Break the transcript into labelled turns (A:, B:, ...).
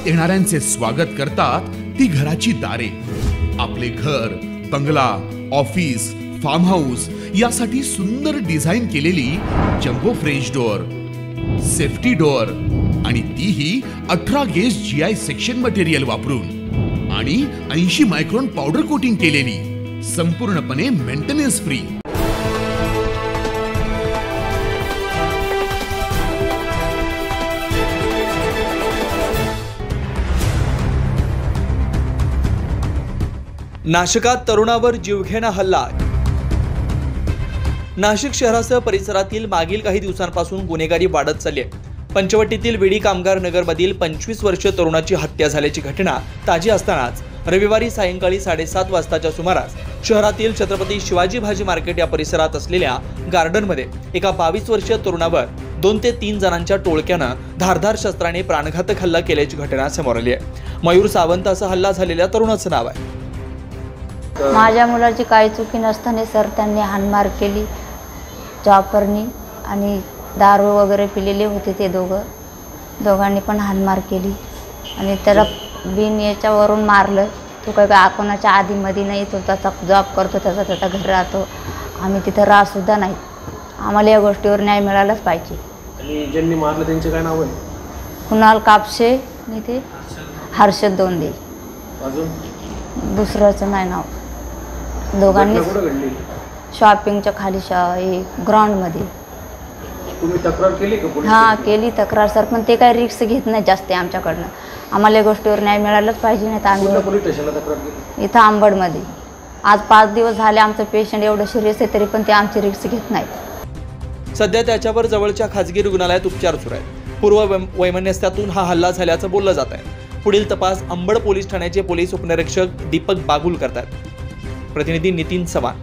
A: येणाऱ्यांचे स्वागत करतात ती घराची दारे। आपले घर, बंगला, ऑफिस, फार्म हाऊस यासाठी सुंदर डिझाईन केलेली jumbo French door, safety door आणि तीही 18 गेज GI सेक्शन मटेरियल वापरून आणि 80 मायक्रॉन पावडर कोटिंग केलेली, संपूर्णपणे मेंटेनन्स फ्री।
B: नाशिकात तरुणावर जीवघेणा हल्ला। नाशिक शहरासह परिसरातील मागील काही दिवसांपासून गुन्हेगारी वाढत चालली आहे। पंचवटीतील विडी कामगार नगरमधील 25 वर्षीय तरुणाची हत्या झाल्याची घटना ताजी असतानाच रविवारी सायंकाळी 7:30 वाजताच्या सुमारास शहरातील छत्रपती शिवाजी भाजी मार्केट या परिसरात असलेल्या गार्डनमध्ये एका 22 वर्षीय तरुणावर 2 ते 3 जणांच्या टोळक्यानं धारदार शस्त्राने प्राणघातक हल्ला केल्याची घटना समोर आली आहे। मयूर सावंत असा हल्ला झालेल्या तरुणाचं नाव आहे।
C: माझ्या मुलाची काही चुकी नसताना सर त्यांनी हाणमार केली जॉबरनी आणि दारू वगैरे पिलेले होते ते दोघांनी पण हाणमार केली आणि त्याला बिन याच्यावरून मारलं। तो काही कोणाच्या आधीमध्ये नाही, तो त्याचा जॉब करतो, त्याचा घर राहतो, आम्ही तिथं राहसुद्धा नाही। आम्हाला या गोष्टीवर न्याय मिळालाच पाहिजे।
D: आणि ज्यांनी मारलं त्यांचे काय नाव आहे?
C: कुणाल कापसे आणि ते हर्षद दोंदे,
D: अजून
C: दुसऱ्याचं नाही नाव। दोघांनी शॉपिंगच्या खाली ग्राउंडमध्ये।
D: तुम्ही तक्रार केली का पोलीस?
C: हां केली तक्रार सर, पण ते काही रिक्स घेत नाही जास्त आमच्याकडनं। आम्हाला या गोष्टीवर न्याय मिळालाच पाहिजे, नाही तर आम्ही
D: पोलीस स्टेशनला तक्रार केली
C: इथं आंबडमध्ये। आज 5 दिवस झाले आमचं पेशंट एवढं सिरियस आहे तरी पण ते आमची रिक्स घेत नाहीत।
B: सध्या त्याच्यावर जवळच्या खाजगी रुग्णालयात उपचार सुरू आहेत। पूर्व वैमनस्यातून हा हल्ला झाल्याचं बोललं जात आहे। पुढील तपास अंबड पोलीस ठाण्याचे पोलीस उपनिरीक्षक दीपक बागुल करतात। प्रतिनिधी नितीन चव्हाण।